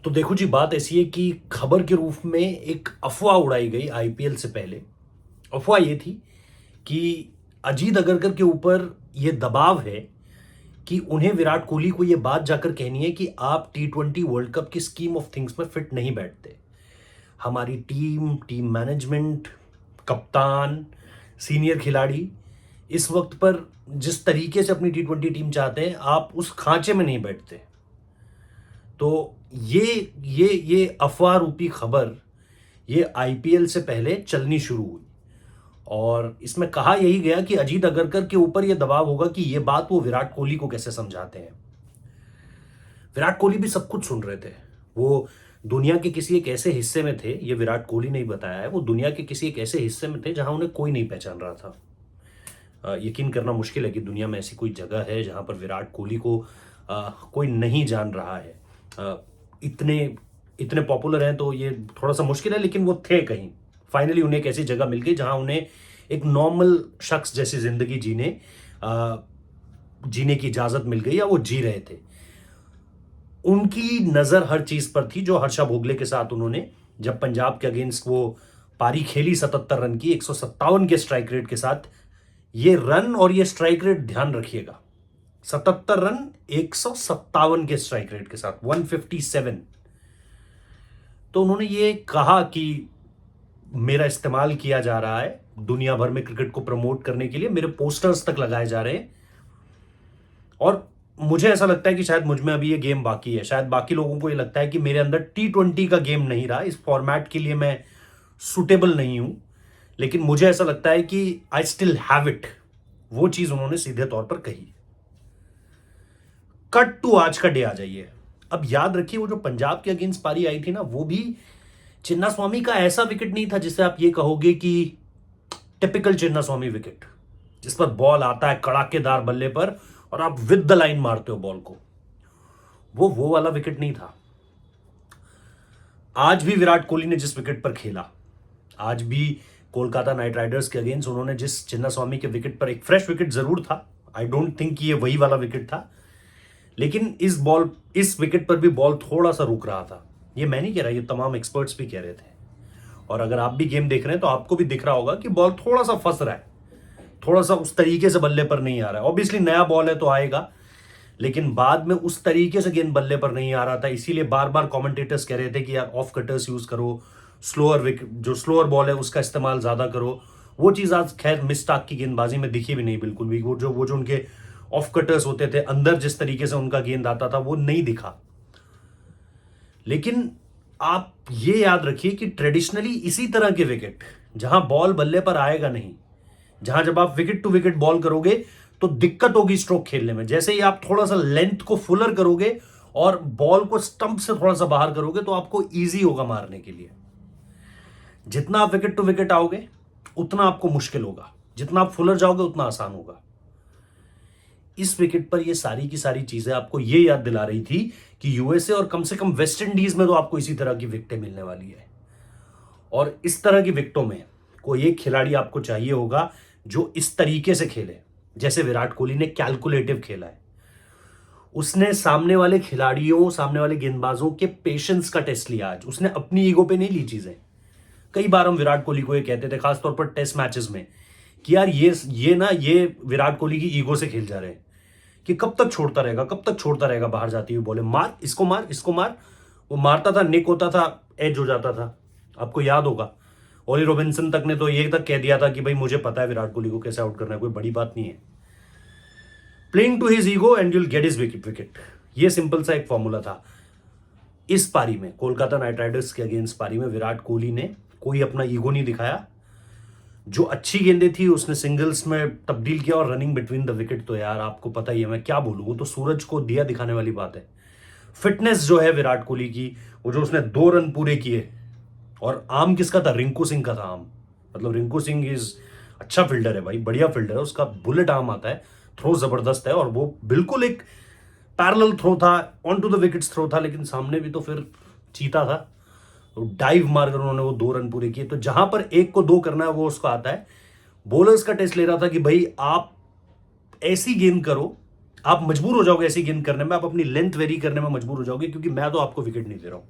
तो देखो जी, बात ऐसी है कि खबर के रूप में एक अफवाह उड़ाई गई आईपीएल से पहले। अफवाह ये थी कि अजीत अगरकर के ऊपर ये दबाव है कि उन्हें विराट कोहली को ये बात जाकर कहनी है कि आप टी20 वर्ल्ड कप की स्कीम ऑफ थिंग्स में फिट नहीं बैठते। हमारी टीम, टीम मैनेजमेंट, कप्तान, सीनियर खिलाड़ी इस वक्त पर जिस तरीके से अपनी टी20 टीम चाहते हैं, आप उस खांचे में नहीं बैठते। तो ये अफवाह रूपी खबर ये आईपीएल से पहले चलनी शुरू हुई और इसमें कहा यही गया कि अजीत अगरकर के ऊपर यह दबाव होगा कि यह बात वो विराट कोहली को कैसे समझाते हैं। विराट कोहली भी सब कुछ सुन रहे थे। वो दुनिया के किसी एक ऐसे हिस्से में थे, ये विराट कोहली ने ही बताया है, वो दुनिया के किसी एक ऐसे हिस्से में थे जहां उन्हें कोई नहीं पहचान रहा था। यकीन करना मुश्किल है कि दुनिया में ऐसी कोई जगह है जहां पर विराट कोहली को कोई नहीं जान रहा है। इतने इतने पॉपुलर हैं तो ये थोड़ा सा मुश्किल है, लेकिन वो थे कहीं। फाइनली उन्हें एक ऐसी जगह मिल गई जहां उन्हें एक नॉर्मल शख्स जैसी जिंदगी जीने की इजाजत मिल गई, या वो जी रहे थे। उनकी नजर हर चीज पर थी जो हर्षा भोगले के साथ उन्होंने जब पंजाब के अगेंस्ट वो पारी खेली 77 रन की 157 के स्ट्राइक रेट के साथ। ये रन और ये स्ट्राइक रेट ध्यान रखिएगा, 77 रन 157 के स्ट्राइक रेट के साथ 157। तो उन्होंने ये कहा कि मेरा इस्तेमाल किया जा रहा है दुनिया भर में क्रिकेट को प्रमोट करने के लिए, मेरे पोस्टर्स तक लगाए जा रहे हैं और मुझे ऐसा लगता है कि शायद मुझ में अभी ये गेम बाकी है। शायद बाकी लोगों को ये लगता है कि मेरे अंदर टी20 का गेम नहीं रहा, इस फॉर्मेट के लिए मैं सुटेबल नहीं हूं, लेकिन मुझे ऐसा लगता है कि आई स्टिल हैव इट। वो चीज उन्होंने सीधे तौर पर कही। कट टू आज का डे आ जाइए। अब याद रखिए, वो जो पंजाब के अगेंस्ट पारी आई थी ना, वो भी चिन्नास्वामी का ऐसा विकेट नहीं था जिससे आप ये कहोगे कि टिपिकल चिन्नास्वामी विकेट, जिस पर बॉल आता है कड़ाकेदार बल्ले पर और आप विद द लाइन मारते हो बॉल को। वो वाला विकेट नहीं था। आज भी विराट कोहली ने जिस विकेट पर खेला, आज भी कोलकाता नाइट राइडर्स के अगेंस्ट उन्होंने जिस चिन्नास्वामी के विकेट पर, एक फ्रेश विकेट जरूर था, आई डोंट थिंक ये वही वाला विकेट था, लेकिन इस विकेट पर भी बॉल थोड़ा सा रुक रहा था। ये मैं नहीं कह रहा, ये तमाम एक्सपर्ट्स भी कह रहे थे। और अगर आप भी गेम देख रहे हैं तो आपको भी दिख रहा होगा कि बॉल थोड़ा सा फंस रहा है, थोड़ा सा उस तरीके से बल्ले पर नहीं आ रहा है। ऑब्वियसली नया बॉल है तो आएगा, लेकिन बाद में उस तरीके से गेंद बल्ले पर नहीं आ रहा था। इसीलिए बार बार कमेंटेटर्स कह रहे थे कि यार ऑफ कटर्स यूज करो, स्लोअर विकेट, जो स्लोअर बॉल है उसका इस्तेमाल ज्यादा करो। वो चीज आज खैर मिस्टाक की गेंदबाजी में दिखी भी नहीं बिल्कुल भी। वो जो उनके ऑफ कटर्स होते थे, अंदर जिस तरीके से उनका गेंद आता था वो नहीं दिखा। लेकिन आप ये याद रखिए कि ट्रेडिशनली इसी तरह के विकेट, जहां बॉल बल्ले पर आएगा नहीं, जहां जब आप विकेट टू विकेट बॉल करोगे तो दिक्कत होगी स्ट्रोक खेलने में। जैसे ही आप थोड़ा सा लेंथ को फुलर करोगे और बॉल को स्टंप से थोड़ा सा बाहर करोगे तो आपको इजी होगा मारने के लिए। जितना आप विकेट टू विकेट आओगे उतना आपको मुश्किल होगा, जितना आप फुलर जाओगे उतना आसान होगा। इस विकेट पर ये सारी की सारी चीजें आपको ये याद दिला रही थी कि यूएसए और कम से कम वेस्ट इंडीज में तो आपको इसी तरह की विकेटें मिलने वाली है। और इस तरह की विकेटों में कोई एक खिलाड़ी आपको चाहिए होगा जो इस तरीके से खेले, जैसे विराट कोहली ने कैलकुलेटिव खेला है। उसने सामने वाले खिलाड़ियों, सामने वाले गेंदबाजों के पेशेंस का टेस्ट लिया आज। उसने अपनी ईगो पे नहीं ली चीजें। कई बार हम विराट कोहली को ये कहते थे, खासतौर पर टेस्ट मैचेस में, कि यार ये विराट कोहली की ईगो से खेल जा रहे हैं कि कब तक छोड़ता रहेगा बाहर जाती हुई बॉलें, मार इसको मार। वो मारता था, निक होता था, एज हो जाता था। आपको याद होगा ओली रॉबिन्सन तक ने तो ये तक कह दिया था कि भाई मुझे पता है विराट कोहली को कैसे आउट करना है, कोई बड़ी बात नहीं है। Playing to his ego and you'll get his wicket. ये सिंपल सा एक फॉर्मूला था। इस पारी में, कोलकाता नाइट राइडर्स के अगेंस्ट पारी में, विराट कोहली ने कोई अपना ईगो नहीं दिखाया। जो अच्छी गेंदें थी उसने सिंगल्स में तब्दील किया और रनिंग बिटवीन द विकेट, तो यार आपको पता ही है मैं क्या बोलूं, वो तो सूरज को दिया दिखाने वाली बात है। फिटनेस जो है विराट कोहली की, वो जो उसने 2 रन पूरे किए, और आर्म किसका था? रिंकू सिंह का था आर्म। मतलब रिंकू सिंह इज अच्छा फील्डर है भाई, बढ़िया फील्डर है, उसका बुलेट आर्म आता है, थ्रो जबरदस्त है, और वो बिल्कुल एक पैरेलल थ्रो था, on to the wickets throw था, लेकिन सामने भी तो फिर चीता था। तो डाइव मारकर उन्होंने वो 2 रन पूरे किए। तो जहां पर 1 को 2 करना है वो उसको आता है। बॉलर्स का टेस्ट ले रहा था कि भाई आप ऐसी गेंद करो आप मजबूर हो जाओगे ऐसी गेंद करने में, आप अपनी लेंथ वेरी करने में मजबूर हो जाओगे, क्योंकि मैं तो आपको विकेट नहीं दे रहा हूं।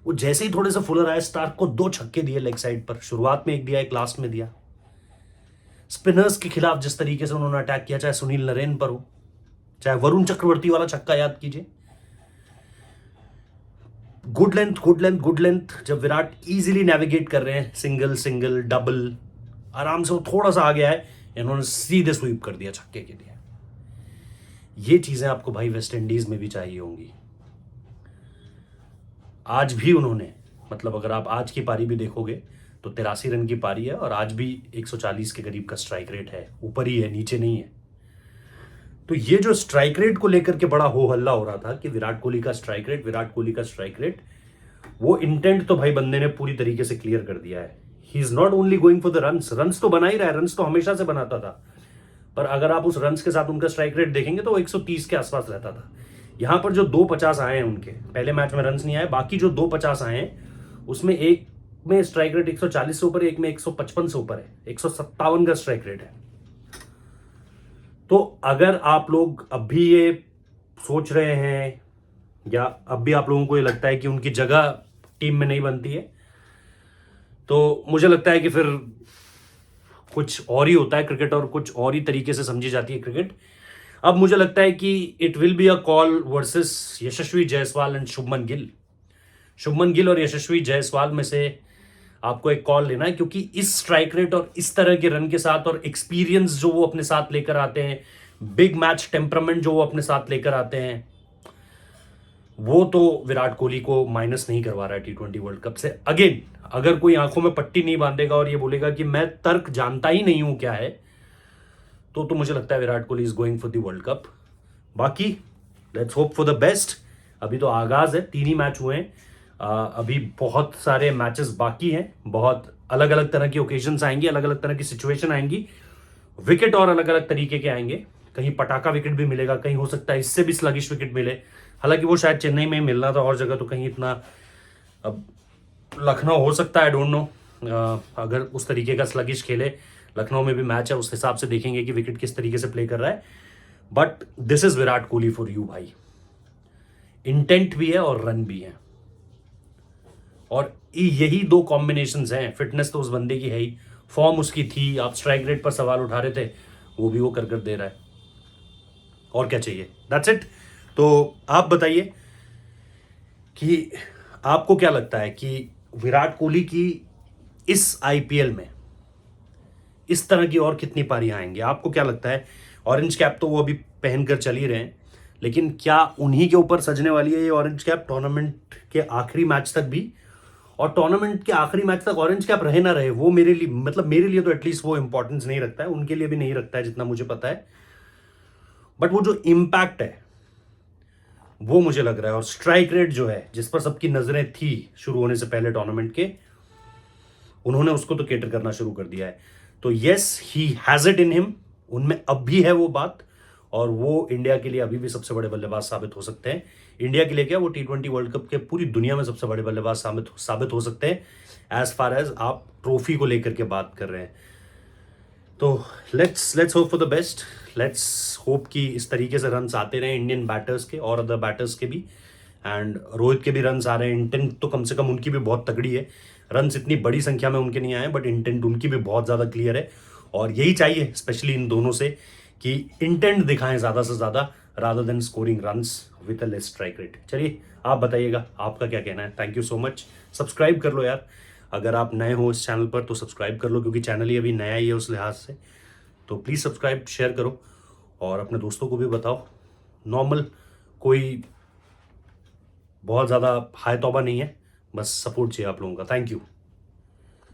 वो जैसे ही थोड़े से फुलर आए, स्टार्क को 2 छक्के दिए लेग साइड पर, शुरुआत में एक दिया, एक लास्ट में दिया। स्पिनर्स के खिलाफ जिस तरीके से उन्होंने अटैक किया, चाहे सुनील नरेन पर हो, चाहे वरुण चक्रवर्ती वाला छक्का याद कीजिए, good length good length good length. जब विराट इजीली नेविगेट कर रहे हैं, सिंगल सिंगल डबल, आराम से वो थोड़ा सा आ गया है, इन्होंने सीधे स्वीप कर दिया छक्के के लिए। ये चीजें आपको भाई वेस्ट इंडीज में भी चाहिए होंगी। आज भी उन्होंने, मतलब अगर आप आज की पारी भी देखोगे तो 83 रन की पारी है, और आज भी 140 के करीब का स्ट्राइक रेट है, ऊपर ही है, नीचे नहीं है। तो ये जो स्ट्राइक रेट को लेकर के बड़ा हो हल्ला हो रहा था कि विराट कोहली का स्ट्राइक रेट, विराट कोहली का स्ट्राइक रेट, वो इंटेंट तो भाई बंदे ने पूरी तरीके से क्लियर कर दिया है। He is not only going for the runs, runs तो बना ही रहा है, रन्स तो हमेशा से बनाता था, पर अगर आप उस रन्स के साथ उनका स्ट्राइक रेट देखेंगे तो वो 130 के आसपास रहता था। यहां पर जो 250 आए हैं उनके, पहले मैच में रन्स नहीं आए, बाकी जो 250 आए हैं उसमें एक में स्ट्राइक रेट 140 से ऊपर है, एक में 155 से ऊपर है, 157 का स्ट्राइक रेट है। तो अगर आप लोग अब भी ये सोच रहे हैं, या अब भी आप लोगों को ये लगता है कि उनकी जगह टीम में नहीं बनती है, तो मुझे लगता है कि फिर कुछ और ही होता है क्रिकेट, और कुछ और ही तरीके से समझी जाती है क्रिकेट। अब मुझे लगता है कि it will be a call versus Yashasvi Jaiswal and Shubman Gill. Shubman Gill और यशस्वी जायसवाल में से आपको एक कॉल लेना है, क्योंकि इस स्ट्राइक रेट और इस तरह के रन के साथ, और एक्सपीरियंस जो वो अपने साथ लेकर आते हैं, बिग मैच टेम्परामेंट जो वो अपने साथ लेकर आते हैं, वो तो विराट कोहली को माइनस नहीं करवा रहा है T20 वर्ल्ड कप से। अगेन, अगर कोई आंखों में पट्टी नहीं बांधेगा और ये बोलेगा कि मैं तर्क जानता ही नहीं हूं क्या है, तो मुझे लगता है Virat Kohli is going for the world cup. बाकी let's hope for the best. अभी तो आगाज है, 3 ही मैच हुए हैं, अभी बहुत सारे मैचेस बाकी हैं, बहुत अलग अलग तरह की ओकेजन्स आएंगी, अलग अलग तरह की सिचुएशन आएंगी, विकेट और अलग अलग तरीके के आएंगे। कहीं पटाखा विकेट भी मिलेगा, कहीं हो सकता है इससे भी स्लगिश विकेट मिले, हालांकि वो शायद चेन्नई में मिलना था, और जगह तो कहीं इतना, अब लखनऊ हो सकता है, आई डोंट नो, अगर उस तरीके का स्लगिश खेले, लखनऊ में भी मैच है, उस हिसाब से देखेंगे कि विकेट किस तरीके से प्ले कर रहा है। But this is Virat Kohli for you भाई। इंटेंट भी है और रन भी है, और यही 2 कॉम्बिनेशंस हैं। फिटनेस तो उस बंदे की है ही, फॉर्म उसकी थी, आप स्ट्राइक रेट पर सवाल उठा रहे थे, वो भी वो कर दे रहा है, और क्या चाहिए। That's it. तो आप बताइए कि आपको क्या लगता है कि विराट कोहली की इस आईपीएल में इस तरह की और कितनी पारियां आएंगी? आपको क्या लगता है? ऑरेंज कैप तो वो अभी पहनकर चल ही रहे हैं, लेकिन क्या उन्हीं के ऊपर सजने वाली है ये ऑरेंज कैप टूर्नामेंट के आखिरी मैच तक भी? और टूर्नामेंट के आखिरी मैच तक ऑरेंज कैप रहे ना रहे, वो मेरे लिए, मतलब मेरे लिए तो एटलीस्ट वो इंपॉर्टेंस नहीं रखता है, उनके लिए भी नहीं रखता है जितना मुझे पता है। बट वो जो इम्पैक्ट है वो मुझे लग रहा है, और स्ट्राइक रेट जो है, जिस पर सबकी नजरें थी शुरू होने से पहले टूर्नामेंट के, उन्होंने उसको तो केटर करना शुरू कर दिया है। तो yes, he has it in him, उनमें अब भी है वो बात, और वो इंडिया के लिए अभी भी सबसे बड़े बल्लेबाज साबित हो सकते हैं। इंडिया के लिए क्या, वो T20 वर्ल्ड कप के पूरी दुनिया में सबसे बड़े बल्लेबाज साबित हो सकते हैं, एज फार एज आप ट्रॉफी को लेकर के बात कर रहे हैं। तो let's hope for the best. Let's hope कि इस तरीके से रन्स आते रहे इंडियन बैटर्स के और अदर बैटर्स के भी, एंड रोहित के भी रन्स आ रहे हैं। इंटेंट तो कम से कम उनकी भी बहुत तगड़ी है, रन्स इतनी बड़ी संख्या में उनके नहीं आए, बट इंटेंट उनकी भी बहुत ज़्यादा क्लियर है, और यही चाहिए स्पेशली इन दोनों से, कि इंटेंट दिखाएं ज़्यादा से ज़्यादा, rather than scoring runs with a less strike rate. चलिए आप बताइएगा, आपका क्या कहना है। Thank you so much. Subscribe कर लो यार, अगर आप नए हो इस चैनल पर तो सब्सक्राइब कर लो, क्योंकि चैनल ही अभी नया ही है उस लिहाज से। तो प्लीज़ सब्सक्राइब, शेयर करो, और अपने दोस्तों को भी बताओ। नॉर्मल, कोई बहुत ज़्यादा हाय तौबा नहीं है, बस सपोर्ट चाहिए आप लोगों का। Thank you.